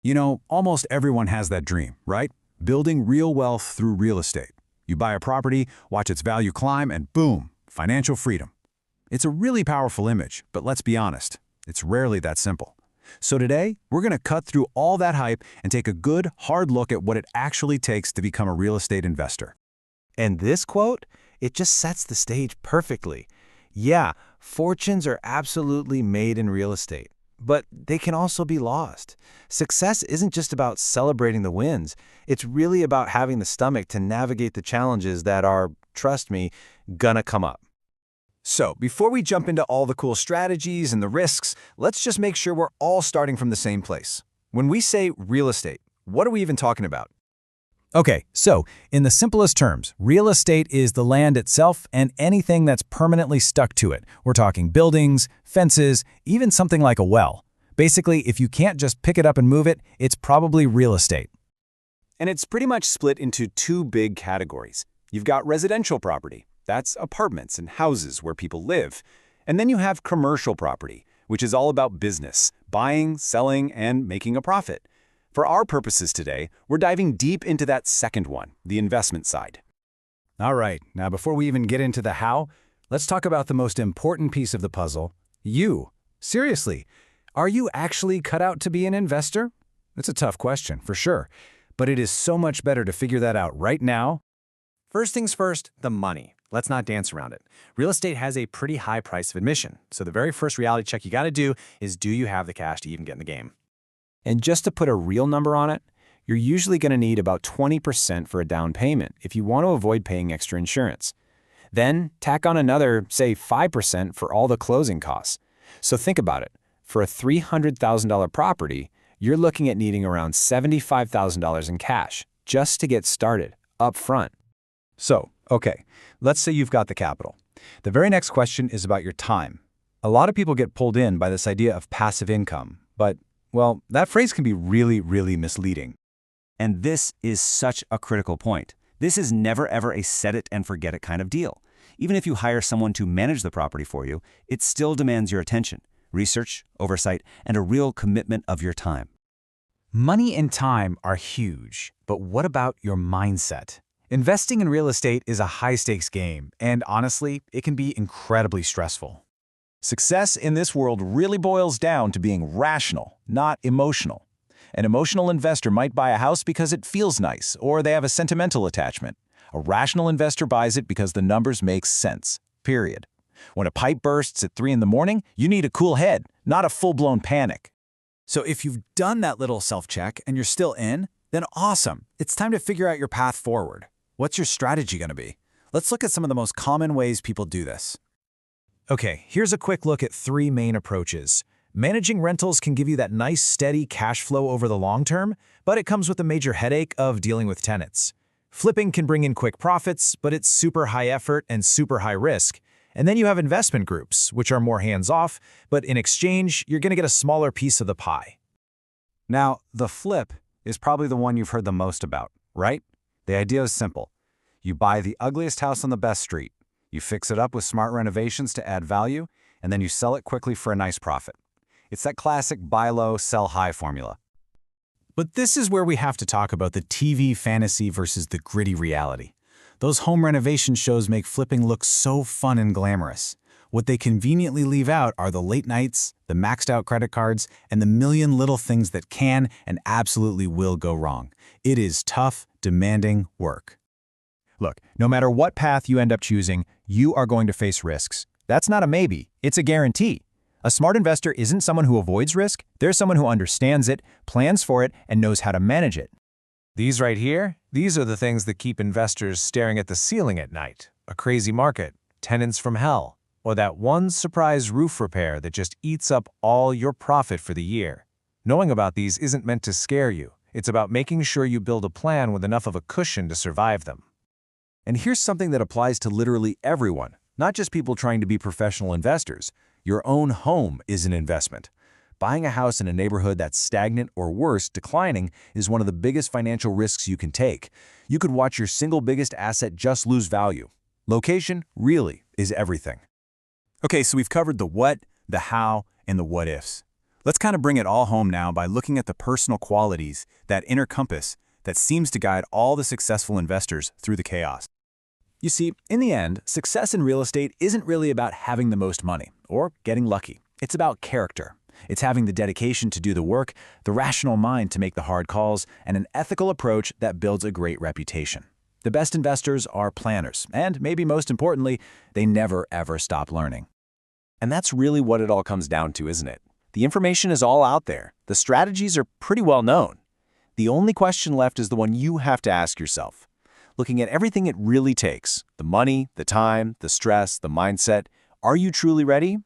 You know, almost everyone has that dream, right? Building real wealth through real estate. You buy a property, watch its value climb, and boom, financial freedom. It's a really powerful image, but let's be honest, it's rarely that simple. So today, we're going to cut through all that hype and take a good, hard look at what it actually takes to become a real estate investor. And this quote, it just sets the stage perfectly. Yeah, fortunes are absolutely made in real estate, but they can also be lost. Success isn't just about celebrating the wins. It's really about having the stomach to navigate the challenges that are, trust me, gonna come up. So, before we jump into all the cool strategies and the risks, let's just make sure we're all starting from the same place. When we say real estate, what are we even talking about? Okay, so in the simplest terms, real estate is the land itself and anything that's permanently stuck to it. We're talking buildings, fences, even something like a well. Basically, if you can't just pick it up and move it, it's probably real estate. And it's pretty much split into two big categories. You've got residential property. That's apartments and houses where people live. And then you have commercial property, which is all about business, buying, selling, and making a profit. For our purposes today, we're diving deep into that second one, the investment side. All right, now before we even get into the how, let's talk about the most important piece of the puzzle, you. Seriously, are you actually cut out to be an investor? It's a tough question, for sure, but it is so much better to figure that out right now. First things first, the money. Let's not dance around it. Real estate has a pretty high price of admission, so the very first reality check you gotta do is, do you have the cash to even get in the game? And just to put a real number on it, you're usually gonna need about 20% for a down payment if you want to avoid paying extra insurance. Then tack on another, say 5% for all the closing costs. So think about it. For a $300,000 property, you're looking at needing around $75,000 in cash just to get started, up front. So, okay, let's say you've got the capital. The very next question is about your time. A lot of people get pulled in by this idea of passive income, but, well, that phrase can be really, really misleading. And this is such a critical point. This is never ever a set it and forget it kind of deal. Even if you hire someone to manage the property for you, it still demands your attention, research, oversight, and a real commitment of your time. Money and time are huge, but what about your mindset? Investing in real estate is a high-stakes game, and honestly, it can be incredibly stressful. Success in this world really boils down to being rational, not emotional. An emotional investor might buy a house because it feels nice, or they have a sentimental attachment. A rational investor buys it because the numbers make sense, period. When a pipe bursts at 3 in the morning, you need a cool head, not a full-blown panic. So if you've done that little self-check and you're still in, then awesome. It's time to figure out your path forward. What's your strategy going to be? Let's look at some of the most common ways people do this. Okay, here's a quick look at 3 main approaches. Managing rentals can give you that nice, steady cash flow over the long term, but it comes with a major headache of dealing with tenants. Flipping can bring in quick profits, but it's super high effort and super high risk. And then you have investment groups, which are more hands-off, but in exchange, you're going to get a smaller piece of the pie. Now, the flip is probably the one you've heard the most about, right? The idea is simple. You buy the ugliest house on the best street, you fix it up with smart renovations to add value, and then you sell it quickly for a nice profit. It's that classic buy low, sell high formula. But this is where we have to talk about the TV fantasy versus the gritty reality. Those home renovation shows make flipping look so fun and glamorous. What they conveniently leave out are the late nights, the maxed out credit cards, and the million little things that can and absolutely will go wrong. It is tough, demanding work. Look, no matter what path you end up choosing, you are going to face risks. That's not a maybe, it's a guarantee. A smart investor isn't someone who avoids risk, they're someone who understands it, plans for it, and knows how to manage it. These right here, these are the things that keep investors staring at the ceiling at night. A crazy market, tenants from hell, or that one surprise roof repair that just eats up all your profit for the year. Knowing about these isn't meant to scare you. It's about making sure you build a plan with enough of a cushion to survive them. And here's something that applies to literally everyone, not just people trying to be professional investors. Your own home is an investment. Buying a house in a neighborhood that's stagnant or worse, declining, is one of the biggest financial risks you can take. You could watch your single biggest asset just lose value. Location, really, is everything. Okay, so we've covered the what, the how, and the what-ifs. Let's kind of bring it all home now by looking at the personal qualities, that inner compass, that seems to guide all the successful investors through the chaos. You see, in the end, success in real estate isn't really about having the most money or getting lucky. It's about character. It's having the dedication to do the work, the rational mind to make the hard calls, and an ethical approach that builds a great reputation. The best investors are planners, and maybe most importantly, they never ever stop learning. And that's really what it all comes down to, isn't it? The information is all out there. The strategies are pretty well known. The only question left is the one you have to ask yourself. Looking at everything it really takes, the money, the time, the stress, the mindset, are you truly ready?